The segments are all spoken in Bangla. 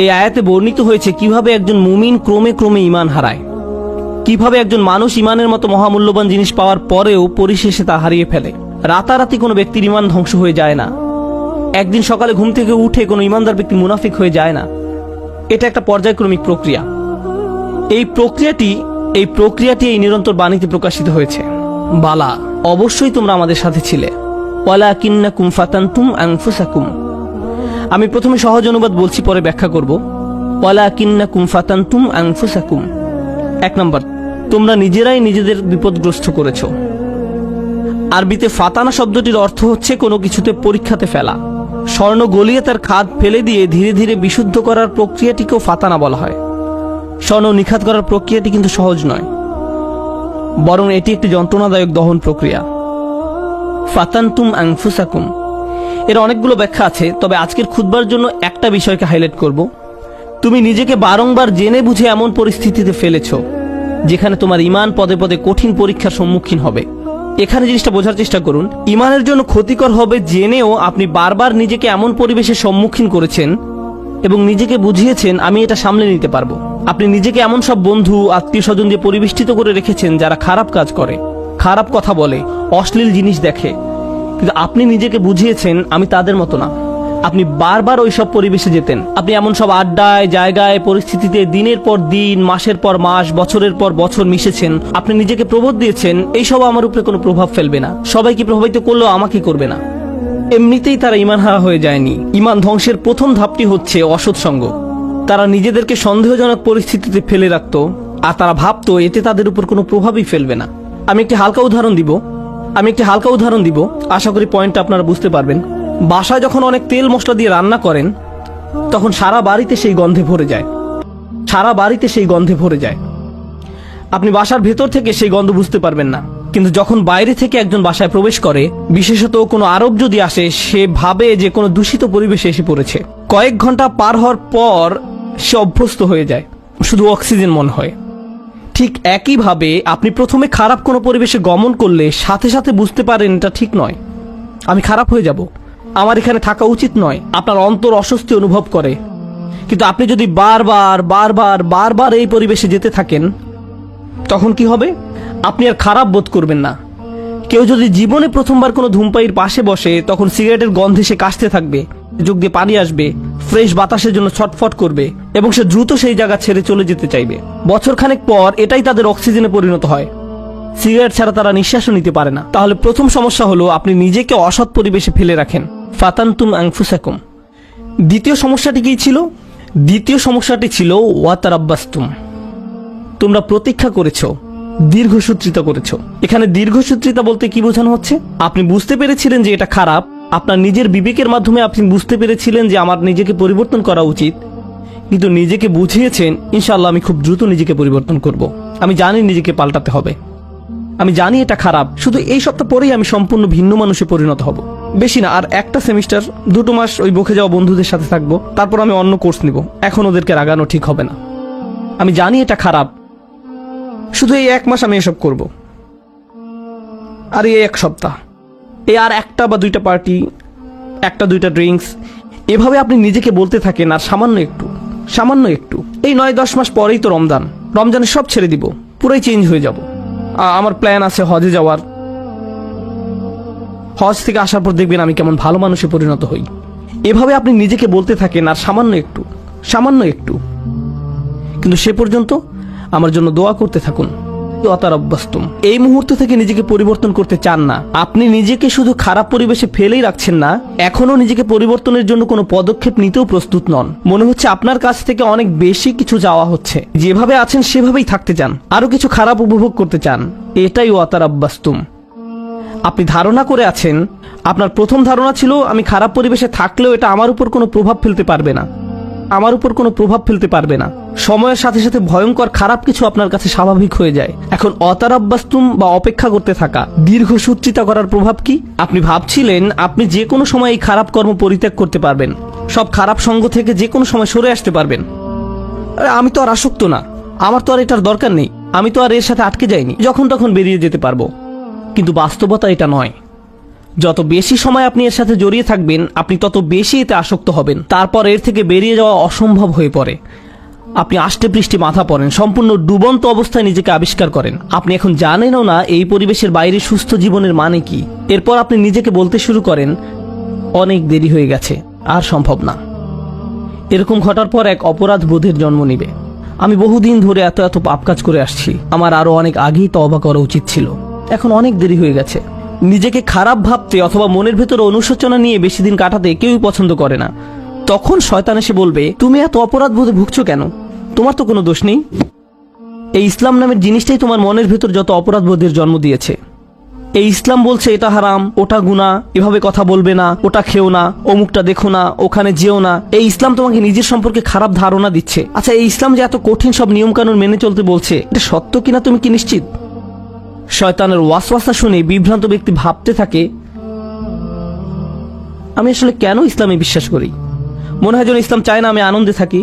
এই আয়াতে বর্ণিত হয়েছে কিভাবে একজন মুমিন ক্রমে ক্রমে ঈমান হারায়, কিভাবে একজন মানুষ ঈমানের মতো মহামূল্যবান জিনিস পাওয়ার পরেও পরিশেষে তা হারিয়ে ফেলে। রাতারাতি কোনো ব্যক্তির ঈমান ধ্বংস হয়ে যায় না, একদিন সকালে ঘুম থেকে উঠে কোনো ঈমানদার ব্যক্তি মুনাফিক হয়ে যায় না। এটা একটা পর্যায়ক্রমিক প্রক্রিয়া। এই প্রক্রিয়াটি এই নিরন্তর বাণীতে প্রকাশিত হয়েছে, বালা অবশ্যই তোমরা আমাদের সাথে ছিলে, ওয়ালাকিন্নাকুম ফাতানতুম আনফুসাকুম। আমি প্রথমে সহজ অনুবাদ বলছি, পরে ব্যাখ্যা করব। ওয়ালাকিন্নাকুম ফাতানতুম আনফুসাকুম। 1 নম্বর, তোমরা নিজেরাই নিজেদের বিপদগ্রস্ত করেছো। আরবিতে ফাতানা শব্দটির অর্থ হচ্ছে কোনো কিছুতে পরীক্ষাতে ফেলা। স্বর্ণ গলিয়ে তার খাদ ফেলে দিয়ে ধীরে ধীরে বিশুদ্ধ করার প্রক্রিয়াটিকেও ফাতানা বলা হয়। স্বর্ণ নিখাত করার প্রক্রিয়াটি কিন্তু সহজ নয়, বরং এটি একটি যন্ত্রণাদায়ক দহন প্রক্রিয়া। ফাতানতুম আনফুসাকুম এর অনেকগুলো ব্যাখ্যা আছে, তবে আজকের খুতবার জন্য একটা বিষয়কে হাইলাইট করব। তুমি নিজেকে বারংবার জেনে বুঝে এমন পরিস্থিতিতে ফেলেছ যেখানে তোমার ঈমান পদে পদে কঠিন পরীক্ষার সম্মুখীন হবে। এখানে জিনিসটা বোঝার চেষ্টা করুন, ঈমানের জন্য ক্ষতিকর হবে জেনেও আপনি বারবার নিজেকে এমন পরিবেশের সম্মুখীন করেছেন এবং নিজেকে বুঝিয়েছেন আমি এটা সামলে নিতে পারবো। আপনি নিজেকে এমন সব বন্ধু আত্মীয় স্বজন দিয়ে পরিবেষ্টিত করে রেখেছেন যারা খারাপ কাজ করে, খারাপ কথা বলে, অশ্লীল জিনিস দেখে, কিন্তু আপনি নিজেকে বুঝিয়েছেন আমি তাদের মতো না। আপনি বারবার ওই সব পরিবেশে যেতেন, আপনি এমন সব আড্ডায়, জায়গায়, পরিস্থিতিতে দিনের পর দিন, মাসের পর মাস, বছরের পর বছর মিশেছেন। আপনি নিজেকে প্রবোধ দিয়েছেন এইসব আমার উপরে কোনো প্রভাব ফেলবে না, সবাইকে প্রভাবিত করলেও আমাকে করবে না। এমনিতেই তারা ঈমান হারা হয়ে যায়নি। ঈমান ধ্বংসের প্রথম ধাপটি হচ্ছে অসৎসঙ্গ। তারা নিজেদেরকে সন্দেহজনক পরিস্থিতিতে ফেলে রাখত, আর তারা ভাবতো এতে তাদের উপর কোনো প্রভাবই ফেলবে না। আমি একটি হালকা উদাহরণ দিব, আশা করি পয়েন্টটা আপনারা বুঝতে পারবেন। বাসায় যখন অনেক তেল মশলা দিয়ে রান্না করেন তখন সারা বাড়িতে সেই গন্ধে ভরে যায়। আপনি বাসার ভেতর থেকে সেই গন্ধ বুঝতে পারবেন না, কিন্তু যখন বাইরে থেকে একজন বাসায় প্রবেশ করে, বিশেষত কোনো আরব যদি আসে, সে ভাবে যে কোনো দূষিত পরিবেশে এসে পড়েছে। কয়েক ঘন্টা পার হওয়ার পর সে অভ্যস্ত হয়ে যায়, শুধু অক্সিজেন মনে হয়। ঠিক একইভাবে আপনি প্রথমে খারাপ কোনো পরিবেশে গমন করলে সাথে সাথে বুঝতে পারেন এটা ঠিক নয়, আমি খারাপ হয়ে যাব, আমার এখানে থাকা উচিত নয়। আপনার অন্তর অস্বস্তি অনুভব করে। কিন্তু আপনি যদি বারবার এই পরিবেশে যেতে থাকেন, তখন কি হবে? আপনি আর খারাপ বোধ করবেন না। কেউ যদি জীবনে প্রথমবার কোনো ধূমপায়ীর পাশে বসে, তখন সিগারেটের গন্ধে সে কাশতে থাকবে, চোখ দিয়ে পানি আসবে, ফ্রেশ বাতাসের জন্য ছটফট করবে এবং সে দ্রুত সেই জায়গা ছেড়ে চলে যেতে চাইবে। বছরখানেক পর এটাই তাদের অক্সিজেনে পরিণত হয়। সিগারেট ছাড়া তারা নিঃশ্বাসও নিতে পারে না। তাহলে প্রথম সমস্যা হলো আপনি নিজেকে অসৎ পরিবেশে ফেলে রাখেন। ফাতানতুম আনফুসাকুম। দ্বিতীয় সমস্যাটি কি ছিল? দ্বিতীয় সমস্যাটি ছিল ওয়াতারাব্বাসতুম। তোমরা প্রতীক্ষা করেছো, দীর্ঘসূত্রিতা করেছো। এখানে দীর্ঘসূত্রিতা বলতে কি বোঝানো হচ্ছে? আপনি বুঝতে পেরেছিলেন যে এটা খারাপ, আপনার নিজের বিবেকের মাধ্যমে আপনি বুঝতে পেরেছিলেন যে আমার নিজেকে পরিবর্তন করা উচিত, কিন্তু নিজেকে বুঝিয়েছেন ইনশাআল্লাহ আমি খুব দ্রুত নিজেকে পরিবর্তন করব। আমি জানি নিজেকে পাল্টাতে হবে, আমি জানি এটা খারাপ, শুধু এই সপ্তাহ পরেই আমি সম্পূর্ণ ভিন্ন মানুষে পরিণত হব। বেশি না, আর একটা সেমিস্টার 2 মাস ওই বকে যাওয়া বন্ধুদের সাথে থাকবো, তারপর আমি অন্য কোর্স নিব। এখন ওদেরকে রাগানো ঠিক হবে না। আমি জানি এটা খারাপ, শুধু এই 1 মাস আমি এসব করব। আর এই 1 সপ্তাহ, এই আর 1টা বা 2টা পার্টি, 1টা 2টা ড্রিঙ্কস, এভাবে আপনি নিজেকে বলতে থাকেন। আর সামান্য একটু এই 9-10 মাস পরেই তো রমজানে সব ছেড়ে দিব, পুরাই চেঞ্জ হয়ে যাব। আমার প্ল্যান আছে হজে যাওয়ার। হজ থেকে আসার পর দেখবেন আমি কেমন ভালো মানুষে পরিণত হই। এভাবে আপনি নিজেকে বলতে থাকেন, আর সামান্য একটু, কিন্তু সে পর্যন্ত আমার জন্য দোয়া করতে থাকুন। ওয়াতারাব্বাসতুম। এই মুহূর্ত থেকে নিজেকে পরিবর্তন করতে চান না। আপনি নিজেকে শুধু খারাপ পরিবেশে ফেলেই রাখছেন না, এখনো নিজেকে পরিবর্তনের জন্য কোনো পদক্ষেপ নিতেও প্রস্তুত নন। মনে হচ্ছে আপনার কাছ থেকে অনেক বেশি কিছু চাওয়া হচ্ছে। যেভাবে আছেন সেভাবেই থাকতে চান, আরো কিছু খারাপ উপভোগ করতে চান। এটাই ওয়াতারাব্বাসতুম। আপনি ধারণা করে আছেন, আপনার প্রথম ধারণা ছিল আমি খারাপ পরিবেশে থাকলেও এটা আমার উপর কোনো প্রভাব ফেলতে পারবে না। সময়ের সাথে সাথে ভয়ঙ্কর খারাপ কিছু আপনার কাছে স্বাভাবিক হয়ে যায়। এখন অতারাব্বাস্তুম বা অপেক্ষা করতে থাকা, দীর্ঘসূত্রিতা করার প্রভাব কি? আপনি ভাবছিলেন আপনি যে কোনো সময় এই খারাপ কর্ম পরিত্যাগ করতে পারবেন, সব খারাপ সঙ্গ থেকে যে কোনো সময় সরে আসতে পারবেন। আমি তো আর আসক্ত না, আমার তো আর এটার দরকার নেই, আমি তো আর এর সাথে আটকে যাইনি, যখন তখন বেরিয়ে যেতে পারবো। কিন্তু বাস্তবতা এটা নয়। যত বেশি সময় আপনি এর সাথে জড়িয়ে থাকবেন আপনি তত বেশি এতে আসক্ত হবেন, তারপর এর থেকে বেরিয়ে যাওয়া অসম্ভব হয়ে পড়ে। আপনি আষ্টে পৃষ্ঠে মাথা পড়েন, সম্পূর্ণ ডুবন্ত অবস্থায় নিজেকে আবিষ্কার করেন। আপনি এখন জানেনও না এই পরিবেশের বাইরে সুস্থ জীবনের মানে কি। এরপর আপনি নিজেকে বলতে শুরু করেন, অনেক দেরি হয়ে গেছে, আর সম্ভব না। এরকম ঘটার পর এক অপরাধ বোধের জন্ম নিবে। আমি বহুদিন ধরে এত এত পাপ কাজ করে আসছি, আমার আরো অনেক আগেই তওবা করা উচিত ছিল, এখন অনেক দেরি হয়ে গেছে। নিজেকে খারাপ ভাবতে অথবা মনের ভেতরে অনুশোচনা নিয়ে বেশি দিন কাটাতে কেউই পছন্দ করে না। তখন শয়তান এসে বলবে, তুমি এত অপরাধ বোধে ভুগছো কেন? তোমার তো কোনো দোষ নেই। এই ইসলাম নামের জিনিসটাই তোমার মনের ভেতর যত অপরাধ বোধের জন্ম দিয়েছে। এই ইসলাম বলছে এটা হারাম, ওটা গুনাহ, এভাবে কথা বলবে না, ওটা খেও না, অমুকটা দেখো না, ওখানে যেও না। এই ইসলাম তোমাকে নিজের সম্পর্কে খারাপ ধারণা দিচ্ছে। আচ্ছা, এই ইসলাম যে এত কঠিন সব নিয়ম কানুন মেনে চলতে বলছে, এটা সত্য কিনা তুমি কি নিশ্চিত? শয়তানের ওয়াসওয়াসা শুনে বিভ্রান্ত ব্যক্তি ভাবতে থাকে, আমি আসলে কেন ইসলামে বিশ্বাস করি? মনে হয় যেন ইসলাম চায় না আমি আনন্দে থাকি।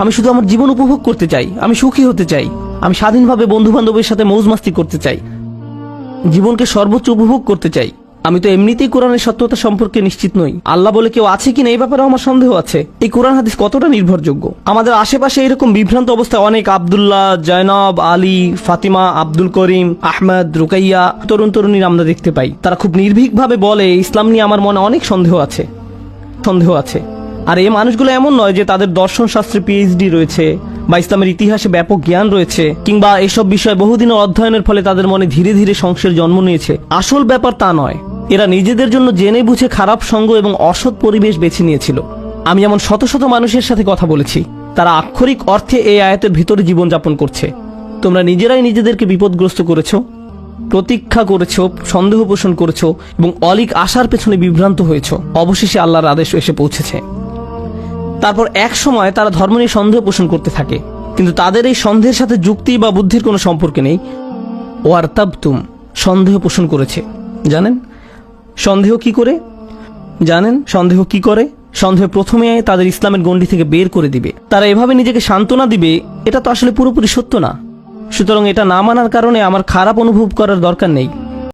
আমি শুধু আমার জীবন উপভোগ করতে চাই, আমি সুখী হতে চাই, আমি স্বাধীনভাবে বন্ধু বান্ধবের সাথে মৌজ মাস্তি করতে চাই, জীবনকে সর্বোচ্চ উপভোগ করতে চাই। আমি তো এমনিতেই কোরআনের সত্যতা সম্পর্কে নিশ্চিত নই। আল্লাহ বলে কেউ আছে কিনা এই ব্যাপারে আমার সন্দেহ আছে। এই কোরআন হাদিস কতটা নির্ভরযোগ্য? আমাদের আশেপাশে এরকম বিভ্রান্ত অবস্থায় অনেক আব্দুল্লাহ, জয়নব, আলী, ফাতিমা, আব্দুল করিম, আহমদ, রুকাইয়া তরুণ তরুণীর আমরা দেখতে পাই। তারা খুব নির্ভীকভাবে বলে, ইসলাম নিয়ে আমার মনে অনেক সন্দেহ আছে। আর এই মানুষগুলো এমন নয় যে তাদের দর্শন শাস্ত্রে পিএইচডি রয়েছে বা ইসলামের ইতিহাসে ব্যাপক জ্ঞান রয়েছে, কিংবা এসব বিষয়ে বহুদিনের অধ্যয়নের ফলে তাদের মনে ধীরে ধীরে সংশয়ের জন্ম নিয়েছে। আসল ব্যাপার তা নয়। এরা নিজেদের জন্য জেনে বুঝে খারাপ সঙ্গ এবং অসৎ পরিবেশ বেছে নিয়েছিল। আমি যেমন শত শত মানুষের সাথে কথা বলেছি, তারা আক্ষরিক অর্থে এই আয়াতের ভিতরে জীবনযাপন করছে। তোমরা নিজেরাই নিজেদেরকে বিপদগ্রস্ত করেছো, প্রতীক্ষা করেছো, সন্দেহ পোষণ করেছো এবং অলিক আশার পেছনে বিভ্রান্ত হয়েছো। অবশেষে আল্লাহর আদেশ এসে পৌঁছেছে। তারপর এক সময় তারা ধর্ম নিয়ে সন্দেহ পোষণ করতে থাকে, কিন্তু তাদের এই সন্দেহের সাথে যুক্তি বা বুদ্ধির কোনো সম্পর্ক নেই। ওয়ারতাবতুম, সন্দেহ পোষণ করেছে। জানেন সন্দেহ কি করে? সন্দেহ প্রথমে তাদের ইসলামের গণ্ডি থেকে বের করে দিবে। তারা এভাবে নিজেকে সান্ত্বনা দিবে, এটা তো আসলে পুরোপুরি সত্য না, সুতরাং এটা না মানার কারণে আমার খারাপ অনুভব করার দরকার নেই।